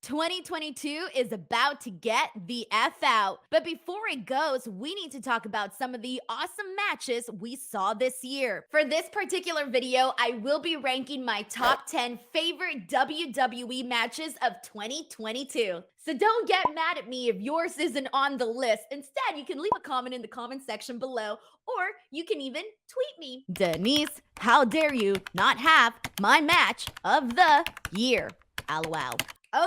2022 is about to get the F out. But before it goes, we need to talk about some of the awesome matches we saw this year. For this particular video, I will be ranking my top 10 favorite WWE matches of 2022. So don't get mad at me if yours isn't on the list. Instead, you can leave a comment in the comment section below, or you can even tweet me. Denise, how dare you not have my match of the year? LOL.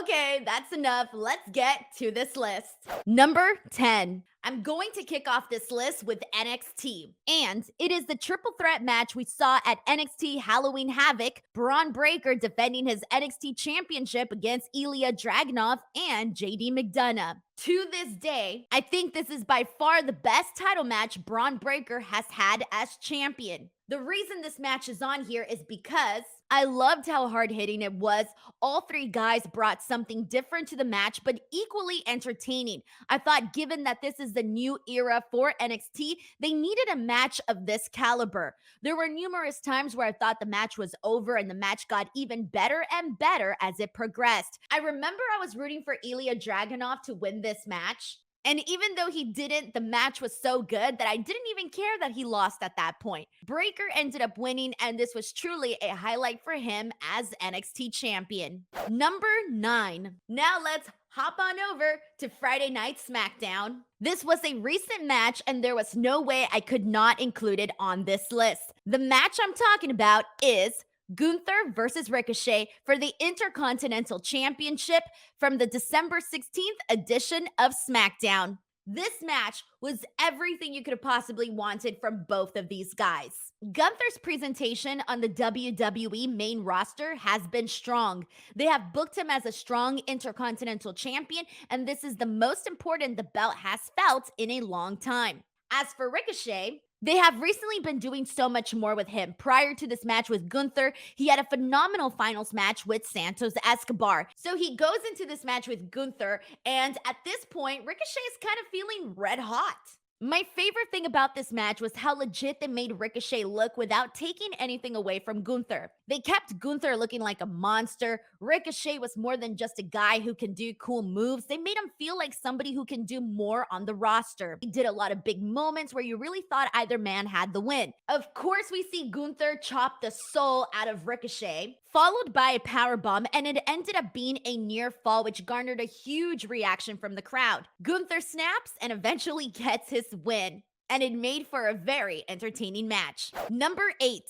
Okay, that's enough. Let's get to this list. Number 10. I'm going to kick off this list with NXT. And it is the triple threat match we saw at NXT Halloween Havoc. Bron Breakker defending his NXT championship against Ilja Dragunov and JD McDonagh. To this day, I think this is by far the best title match Bron Breakker has had as champion. The reason this match is on here is because I loved how hard-hitting it was. All three guys brought something different to the match, but equally entertaining. I thought given that this is the new era for NXT, they needed a match of this caliber. There were numerous times where I thought the match was over and the match got even better and better as it progressed. I remember I was rooting for Ilja Dragunov to win this match. And even though he didn't, the match was so good that I didn't even care that he lost at that point. Breakker ended up winning, and this was truly a highlight for him as NXT champion. Number 9. Now let's hop on over to Friday Night Smackdown. This was a recent match, and there was no way I could not include it on this list. The match I'm talking about is Gunther versus Ricochet for the Intercontinental Championship from the December 16th edition of Smackdown. This match was everything you could have possibly wanted from both of these guys. Gunther's presentation on the WWE main roster has been strong. They have booked him as a strong Intercontinental Champion, and this is the most important the belt has felt in a long time. As for Ricochet, they have recently been doing so much more with him. Prior to this match with Gunther, he had a phenomenal finals match with Santos Escobar. So he goes into this match with Gunther, and at this point, Ricochet is kind of feeling red hot. My favorite thing about this match was how legit they made Ricochet look without taking anything away from Gunther. They kept Gunther looking like a monster. Ricochet was more than just a guy who can do cool moves. They made him feel like somebody who can do more on the roster. He did a lot of big moments where you really thought either man had the win. Of course, we see Gunther chop the soul out of Ricochet, followed by a powerbomb, and it ended up being a near fall, which garnered a huge reaction from the crowd. Gunther snaps and eventually gets his win, and it made for a very entertaining match. Number 8.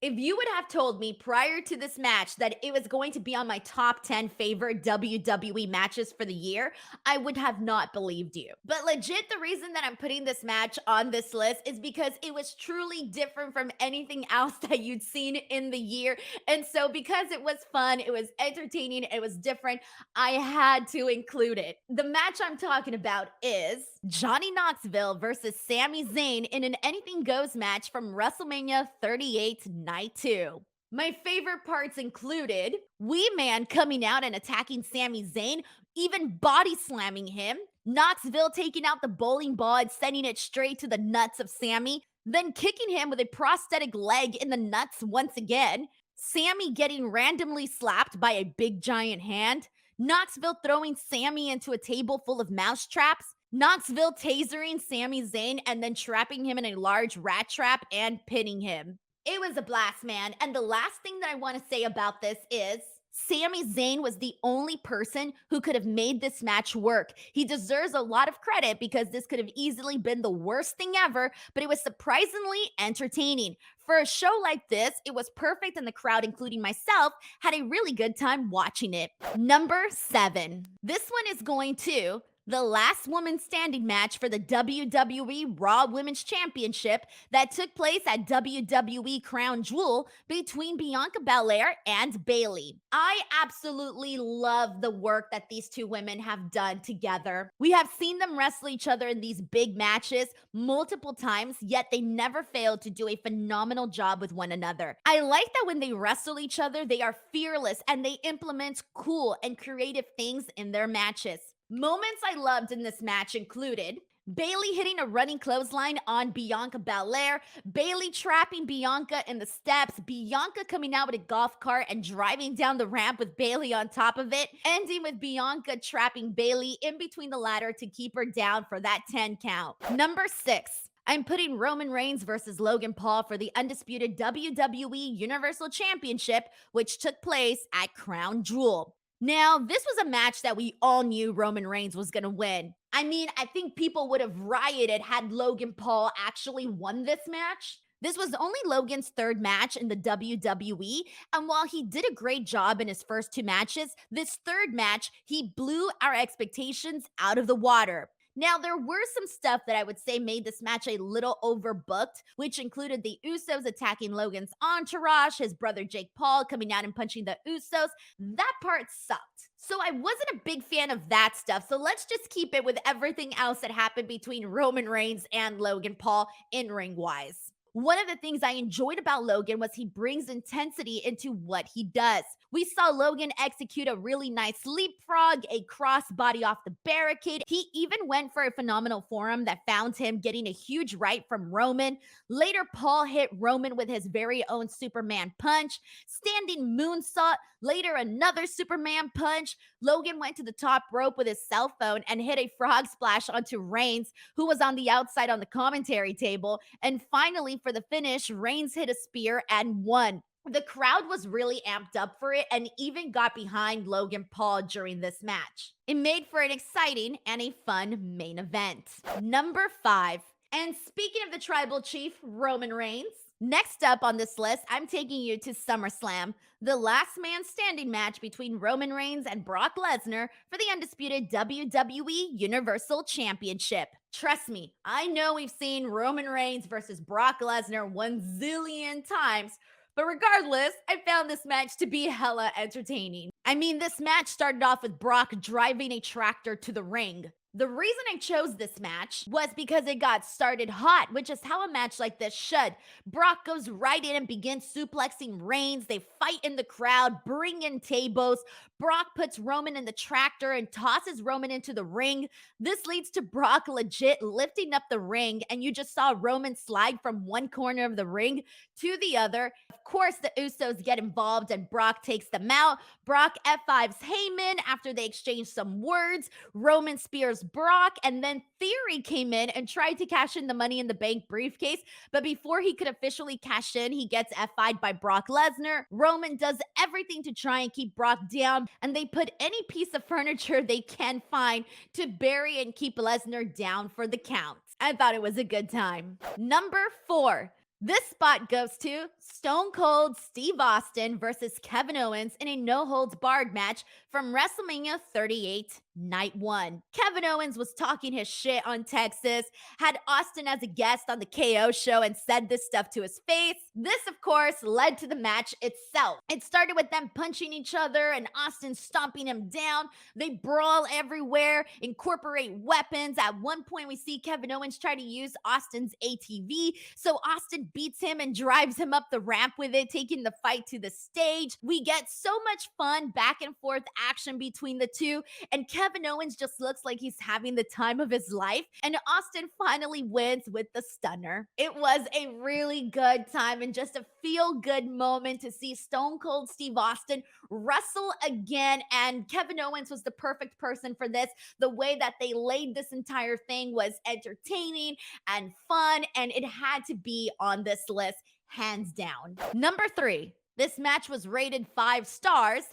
If you would have told me prior to this match that it was going to be on my top 10 favorite WWE matches for the year, I would have not believed you. But legit, the reason that I'm putting this match on this list is because it was truly different from anything else that you'd seen in the year. And so because it was fun, it was entertaining, it was different, I had to include it. The match I'm talking about is Johnny Knoxville versus Sami Zayn in an Anything Goes match from WrestleMania 38 Night 2. My favorite parts included Wee Man coming out and attacking Sami Zayn, even body slamming him, Knoxville taking out the bowling ball and sending it straight to the nuts of Sami, then kicking him with a prosthetic leg in the nuts once again, Sami getting randomly slapped by a big giant hand, Knoxville throwing Sami into a table full of mousetraps, Knoxville tasering Sami Zayn and then trapping him in a large rat trap and pinning him. It was a blast, man. And the last thing that I want to say about this is Sami Zayn was the only person who could have made this match work. He deserves a lot of credit because this could have easily been the worst thing ever, but it was surprisingly entertaining. For a show like this, it was perfect and the crowd, including myself, had a really good time watching it. Number 7. This one is going to the last woman standing match for the WWE Raw Women's Championship that took place at WWE Crown Jewel between Bianca Belair and Bayley. I absolutely love the work that these two women have done together. We have seen them wrestle each other in these big matches multiple times, yet they never failed to do a phenomenal job with one another. I like that when they wrestle each other, they are fearless and they implement cool and creative things in their matches. Moments I loved in this match included Bayley hitting a running clothesline on Bianca Belair, Bayley trapping Bianca in the steps, Bianca coming out with a golf cart and driving down the ramp with Bayley on top of it, ending with Bianca trapping Bayley in between the ladder to keep her down for that 10 count. Number 6. I'm putting Roman Reigns versus Logan Paul for the undisputed WWE Universal Championship, which took place at Crown Jewel. Now, this was a match that we all knew Roman Reigns was going to win. I mean, I think people would have rioted had Logan Paul actually won this match. This was only Logan's third match in the WWE, and while he did a great job in his first two matches, this third match, he blew our expectations out of the water. Now, there were some stuff that I would say made this match a little overbooked, which included the Usos attacking Logan's entourage, his brother Jake Paul coming out and punching the Usos. That part sucked. So I wasn't a big fan of that stuff. So let's just keep it with everything else that happened between Roman Reigns and Logan Paul in ring wise. One of the things I enjoyed about Logan was he brings intensity into what he does. We saw Logan execute a really nice leapfrog, a crossbody off the barricade. He even went for a phenomenal forearm that found him getting a huge right from Roman. Later, Paul hit Roman with his very own Superman punch, standing moonsault. Later, another Superman punch. Logan went to the top rope with his cell phone and hit a frog splash onto Reigns, who was on the outside on the commentary table. And finally, for the finish, Reigns hit a spear and won. The crowd was really amped up for it and even got behind Logan Paul during this match. It made for an exciting and a fun main event. Number 5. And speaking of the tribal chief, Roman Reigns, next up on this list, I'm taking you to SummerSlam, the last man standing match between Roman Reigns and Brock Lesnar for the undisputed WWE Universal Championship. Trust me, I know we've seen Roman Reigns versus Brock Lesnar 1 zillion times, but regardless, I found this match to be hella entertaining. I mean, this match started off with Brock driving a tractor to the ring. The reason I chose this match was because it got started hot, which is how a match like this should. Brock goes right in and begins suplexing Reigns. They fight in the crowd, bring in tables. Brock puts Roman in the tractor and tosses Roman into the ring. This leads to Brock legit lifting up the ring, and you just saw Roman slide from one corner of the ring to the other. Of course, the Usos get involved and Brock takes them out. Brock F5s Heyman after they exchange some words. Roman spears Brock, and then Theory came in and tried to cash in the Money in the Bank briefcase, but before he could officially cash in, he gets F5'd by Brock Lesnar. Roman does everything to try and keep Brock down, and they put any piece of furniture they can find to bury and keep Lesnar down for the count. I thought it was a good time. Number 4. This spot goes to Stone Cold Steve Austin versus Kevin Owens in a no-holds-barred match from WrestleMania 38, Night 1. Kevin Owens was talking his shit on Texas, had Austin as a guest on the KO show and said this stuff to his face. This, of course, led to the match itself. It started with them punching each other and Austin stomping him down. They brawl everywhere, incorporate weapons. At one point, we see Kevin Owens try to use Austin's ATV, so Austin beats him and drives him up the ramp with it, taking the fight to the stage. We get so much fun back and forth action between the two, and Kevin Owens just looks like he's having the time of his life, and Austin finally wins with the stunner. It was a really good time and just a feel-good moment to see Stone Cold Steve Austin wrestle again, and Kevin Owens was the perfect person for this. The way that they laid this entire thing was entertaining and fun, and it had to be on this list, hands down. Number 3, this match was rated 5 stars,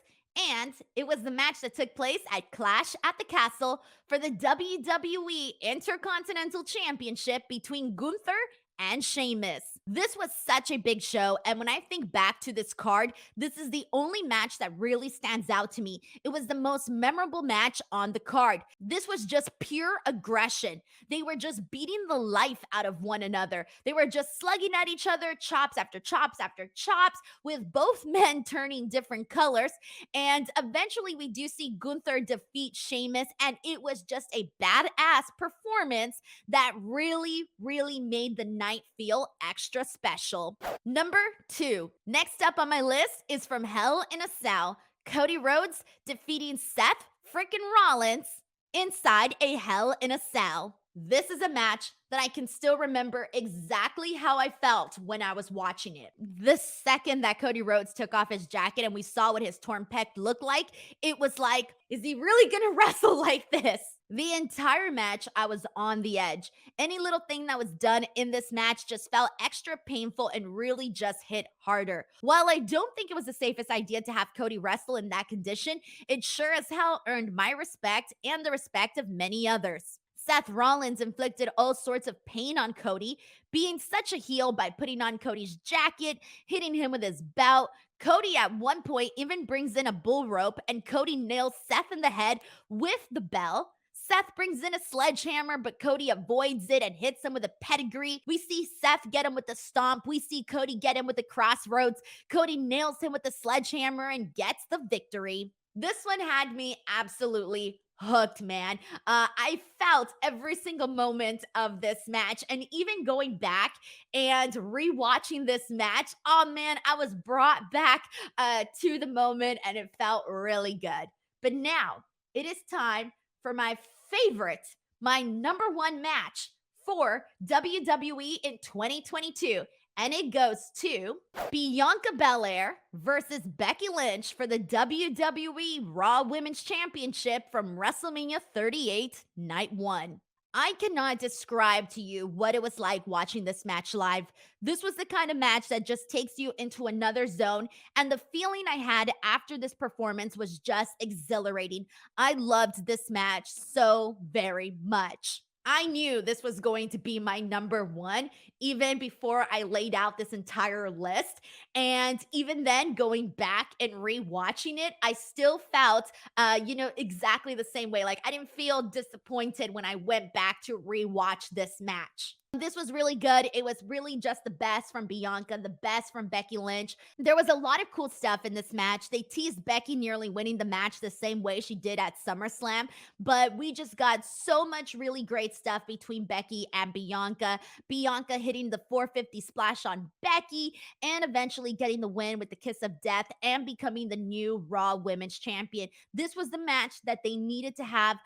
and it was the match that took place at Clash at the Castle for the WWE Intercontinental Championship between Gunther and Sheamus. This was such a big show, and when I think back to this card, this is the only match that really stands out to me. It was the most memorable match on the card. This was just pure aggression. They were just beating the life out of one another. They were just slugging at each other, chops after chops after chops, with both men turning different colors. And eventually we do see Gunther defeat Sheamus, and it was just a badass performance that really, really made the night feel extra special. Number 2. Next up on my list is from Hell in a Cell. Cody Rhodes defeating Seth frickin' Rollins inside a Hell in a Cell. This is a match that I can still remember exactly how I felt when I was watching it. The second that Cody Rhodes took off his jacket and we saw what his torn pec looked like, it was like, is he really gonna wrestle like this? The entire match, I was on the edge. Any little thing that was done in this match just felt extra painful and really just hit harder. While I don't think it was the safest idea to have Cody wrestle in that condition, it sure as hell earned my respect and the respect of many others. Seth Rollins inflicted all sorts of pain on Cody, being such a heel by putting on Cody's jacket, hitting him with his belt. Cody at one point even brings in a bull rope and Cody nails Seth in the head with the bell. Seth brings in a sledgehammer, but Cody avoids it and hits him with a pedigree. We see Seth get him with the stomp. We see Cody get him with the crossroads. Cody nails him with the sledgehammer and gets the victory. This one had me absolutely hooked, man. I felt every single moment of this match, and even going back and rewatching this match, oh man, I was brought back to the moment, and it felt really good. But now it is time for my favorite, my number one match for WWE in 2022. And it goes to Bianca Belair versus Becky Lynch for the WWE Raw Women's Championship from WrestleMania 38, Night 1. I cannot describe to you what it was like watching this match live. This was the kind of match that just takes you into another zone, and the feeling I had after this performance was just exhilarating. I loved this match so very much. I knew this was going to be my number one even before I laid out this entire list. And even then, going back and rewatching it, I still felt, exactly the same way. Like I didn't feel disappointed when I went back to rewatch this match. This was really good. It was really just the best from Bianca, the best from Becky Lynch. There was a lot of cool stuff in this match. They teased Becky nearly winning the match the same way she did at SummerSlam, but we just got so much really great stuff between Becky and Bianca. Bianca hitting the 450 splash on Becky and eventually getting the win with the kiss of death and becoming the new Raw Women's Champion. This was the match that they needed to have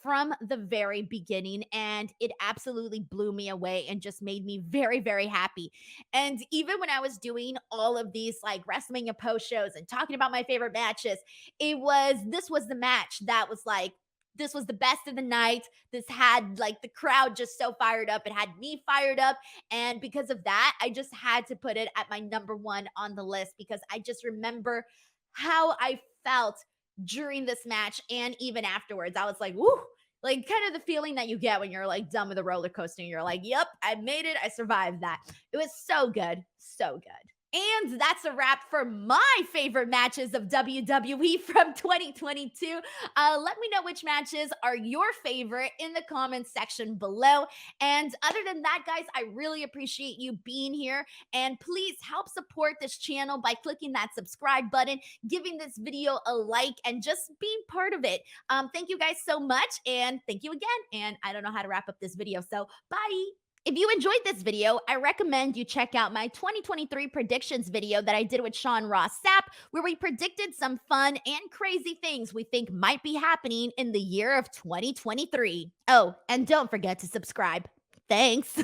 from the very beginning, and it absolutely blew me away and just made me very very happy. And even when I was doing all of these like WrestleMania post shows and talking about my favorite matches, this was the match that was like, this was the best of the night. This had like the crowd just so fired up. It had me fired up. And because of that, I just had to put it at my number one on the list because I just remember how I felt during this match and even afterwards. I was like, woo, like kind of the feeling that you get when you're like done with a roller coaster and you're like, yep, I made it. I survived that. It was so good. So good. And that's a wrap for my favorite matches of WWE from 2022. Let me know which matches are your favorite in the comments section below. And other than that, guys, I really appreciate you being here. And please help support this channel by clicking that subscribe button, giving this video a like, and just being part of it. Thank you guys so much. And thank you again. And I don't know how to wrap up this video. So bye. If you enjoyed this video, I recommend you check out my 2023 predictions video that I did with Sean Ross Sapp, where we predicted some fun and crazy things we think might be happening in the year of 2023. Oh, and don't forget to subscribe. Thanks.